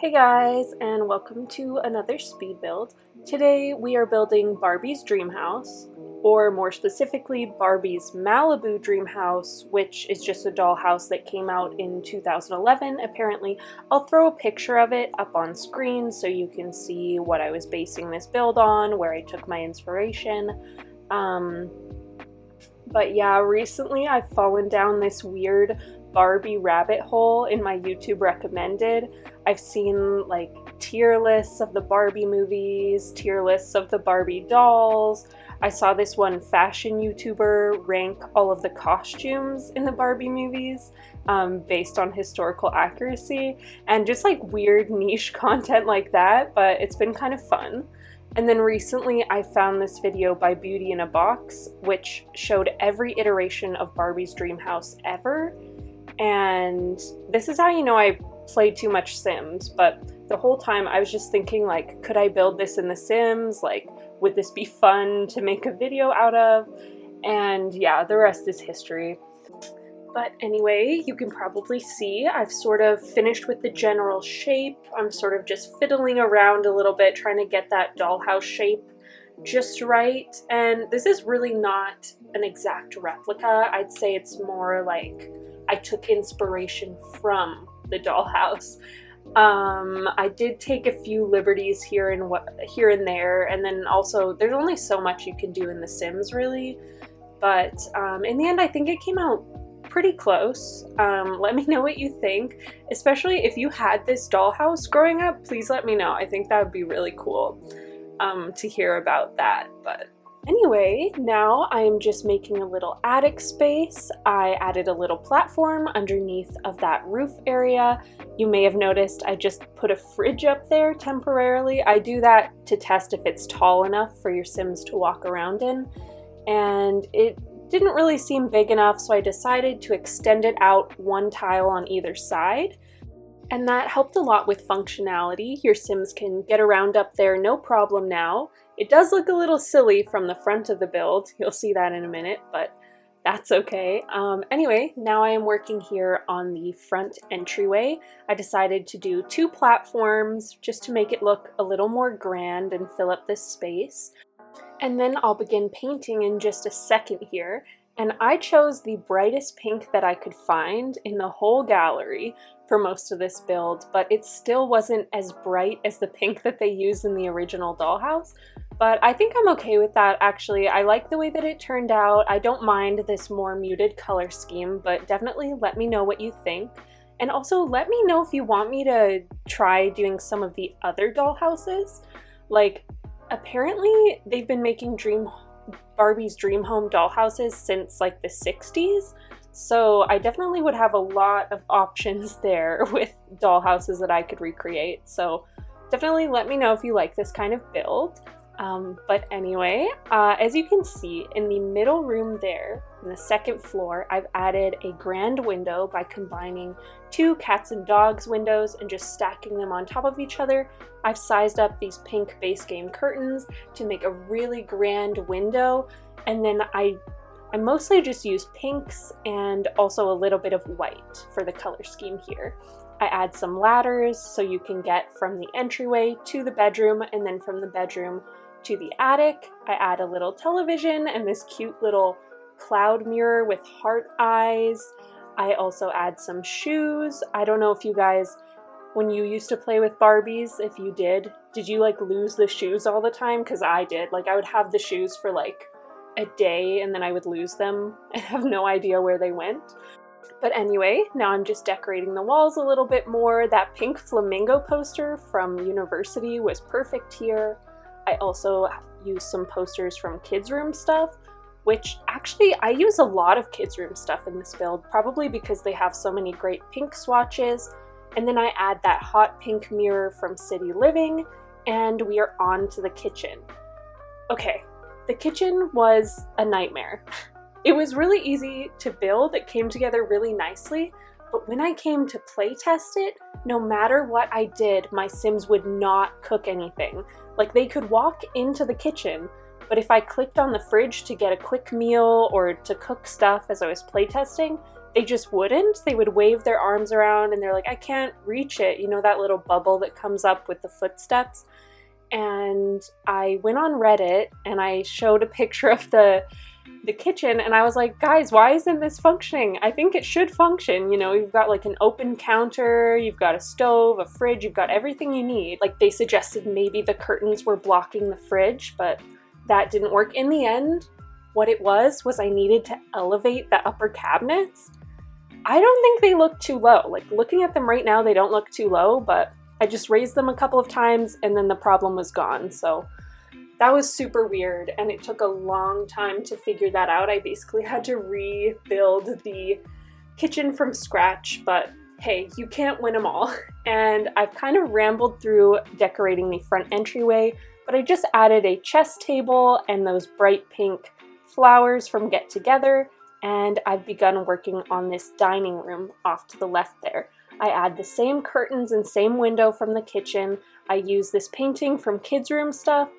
Hey guys, and welcome to another speed build. Today we are building Barbie's dream house, or more specifically Barbie's Malibu dream house, which is just a dollhouse that came out in 2011 apparently. I'll throw a picture of it up on screen so you can see what I was basing this build on, where I took my inspiration. But yeah, recently I've fallen down this weird Barbie rabbit hole in my YouTube recommended. I've seen like tier lists of the Barbie movies, tier lists of the Barbie dolls. I saw this one fashion YouTuber rank all of the costumes in the Barbie movies based on historical accuracy, and just like weird niche content like that, but it's been kind of fun. And then recently I found this video by Beauty in a Box, which showed every iteration of Barbie's dream house ever. And this is how you know I played too much Sims, but the whole time I was just thinking, like, could I build this in The Sims? Like, would this be fun to make a video out of? And yeah, the rest is history. But anyway, you can probably see I've sort of finished with the general shape. I'm sort of just fiddling around a little bit, trying to get that dollhouse shape just right. And this is really not an exact replica. I'd say it's more like I took inspiration from the dollhouse. I did take a few liberties here and there, and then also there's only so much you can do in The Sims really. But in the end, I think it came out pretty close. Let me know what you think, especially if you had this dollhouse growing up. Please let me know. I think that would be really cool to hear about that. But anyway, now I am just making a little attic space. I added a little platform underneath of that roof area. You may have noticed I just put a fridge up there temporarily. I do that to test if it's tall enough for your Sims to walk around in, and it didn't really seem big enough, so I decided to extend it out one tile on either side. And that helped a lot with functionality. Your Sims can get around up there no problem now. It does look a little silly from the front of the build. You'll see that in a minute, but that's okay. Anyway, now I am working here on the front entryway. I decided to do 2 platforms just to make it look a little more grand and fill up this space. And then I'll begin painting in just a second here. And I chose the brightest pink that I could find in the whole gallery for most of this build, but it still wasn't as bright as the pink that they used in the original dollhouse. But I think I'm okay with that, actually. I like the way that it turned out. I don't mind this more muted color scheme, but definitely let me know what you think. And also let me know if you want me to try doing some of the other dollhouses. Like, apparently they've been making Barbie's dream home dollhouses since like the 60s, so I definitely would have a lot of options there with dollhouses that I could recreate. So definitely let me know if you like this kind of build. But anyway, as you can see in the middle room there, in the second floor, I've added a grand window by combining 2 cats and dogs windows and just stacking them on top of each other. I've sized up these pink base game curtains to make a really grand window, and then I mostly just use pinks and also a little bit of white for the color scheme here. I add some ladders so you can get from the entryway to the bedroom, and then from the bedroom to the attic. I add a little television and this cute little cloud mirror with heart eyes. I also add some shoes. I don't know if you guys, when you used to play with Barbies, if you did you like lose the shoes all the time? Because I did. Like, I would have the shoes for like a day and then I would lose them and have no idea where they went. But anyway, now I'm just decorating the walls a little bit more. That pink flamingo poster from university was perfect here. I also used some posters from kids' room stuff, which actually I use a lot of kids' room stuff in this build, probably because they have so many great pink swatches. And then I add that hot pink mirror from City Living, and we are on to the kitchen. Okay, the kitchen was a nightmare. It was really easy to build, it came together really nicely, but when I came to play test it, no matter what I did, my Sims would not cook anything. Like, they could walk into the kitchen, but if I clicked on the fridge to get a quick meal or to cook stuff as I was playtesting, they just wouldn't. They would wave their arms around and they're like, I can't reach it. You know, that little bubble that comes up with the footsteps? And I went on Reddit and I showed a picture of the kitchen and I was like, guys, why isn't this functioning? I think it should function. You know, you've got like an open counter, you've got a stove, a fridge, you've got everything you need. Like they suggested maybe the curtains were blocking the fridge, but that didn't work. In the end, what it was I needed to elevate the upper cabinets. I don't think they look too low. Like looking at them right now, they don't look too low, but I just raised them a couple of times and then the problem was gone. So that was super weird and it took a long time to figure that out. I basically had to rebuild the kitchen from scratch, but hey, you can't win them all. And I've kind of rambled through decorating the front entryway, but I just added a chess table and those bright pink flowers from Get Together, and I've begun working on this dining room off to the left there. I add the same curtains and same window from the kitchen. I use this painting from Kids Room Stuff,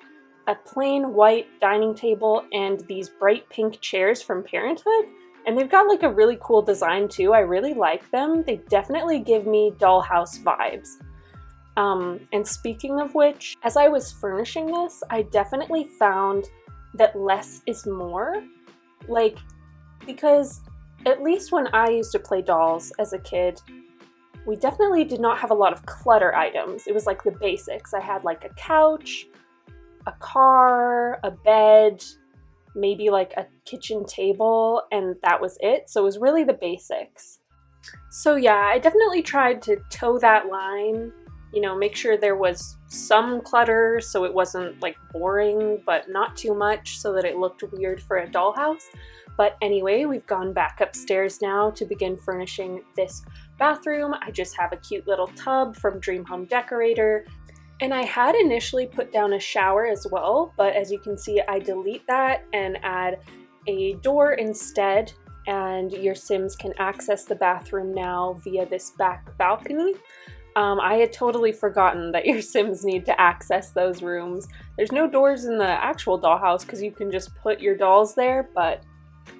a plain white dining table, and these bright pink chairs from Parenthood. And they've got like a really cool design too. I really like them. They definitely give me dollhouse vibes. And speaking of which, as I was furnishing this, I definitely found that less is more. Like, because at least when I used to play dolls as a kid, we definitely did not have a lot of clutter items. It was like the basics. I had like a couch, a car, a bed, maybe like a kitchen table, and that was it. So it was really the basics. So yeah, I definitely tried to toe that line, you know, make sure there was some clutter so it wasn't like boring, but not too much so that it looked weird for a dollhouse. But anyway, we've gone back upstairs now to begin furnishing this bathroom. I just have a cute little tub from Dream Home Decorator. And I had initially put down a shower as well, but as you can see, I delete that and add a door instead, and your Sims can access the bathroom now via this back balcony. I had totally forgotten that your Sims need to access those rooms. There's no doors in the actual dollhouse because you can just put your dolls there, but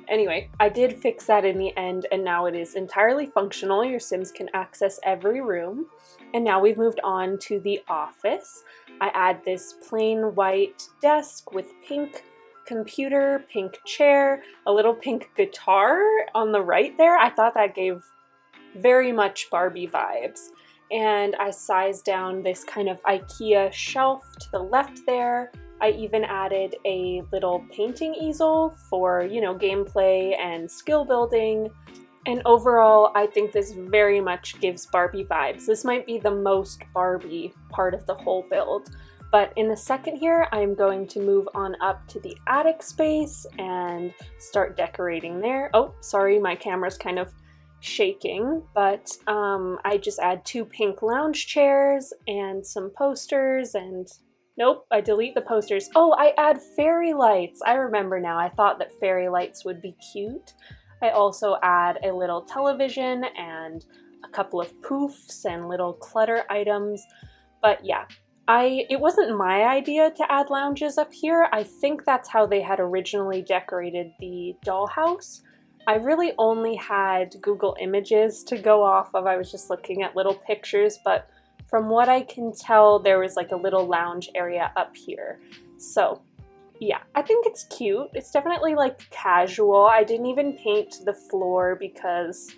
anyway, I did fix that in the end and now it is entirely functional. Your Sims can access every room. And now we've moved on to the office. I add this plain white desk with pink computer, pink chair, a little pink guitar on the right there. I thought that gave very much Barbie vibes. And I sized down this kind of IKEA shelf to the left there. I even added a little painting easel for, you know, gameplay and skill building. And overall, I think this very much gives Barbie vibes. This might be the most Barbie part of the whole build. But in a second here, I'm going to move on up to the attic space and start decorating there. Oh, sorry, my camera's kind of shaking, but I just add 2 pink lounge chairs and some posters and nope, I delete the posters. Oh, I add fairy lights. I remember now. I thought that fairy lights would be cute. I also add a little television and a couple of poofs and little clutter items. But yeah, it wasn't my idea to add lounges up here. I think that's how they had originally decorated the dollhouse. I really only had Google Images to go off of. I was just looking at little pictures, but from what I can tell, there was like a little lounge area up here. So yeah, I think it's cute. It's definitely like casual. I didn't even paint the floor because,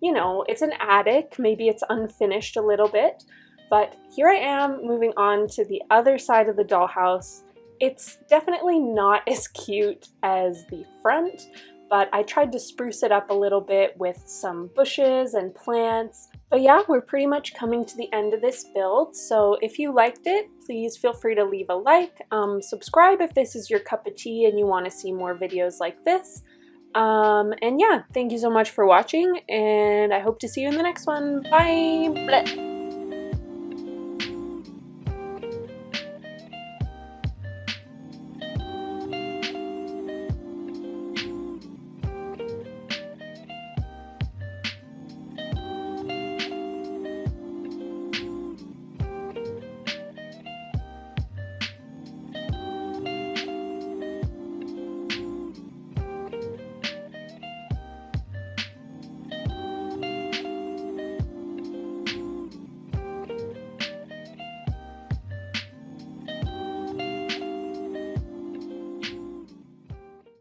you know, it's an attic. Maybe it's unfinished a little bit. But here I am moving on to the other side of the dollhouse. It's definitely not as cute as the front, but I tried to spruce it up a little bit with some bushes and plants. But yeah, we're pretty much coming to the end of this build, so if you liked it, please feel free to leave a like, subscribe if this is your cup of tea and you want to see more videos like this. And yeah, thank you so much for watching, and I hope to see you in the next one. Bye! Bleh.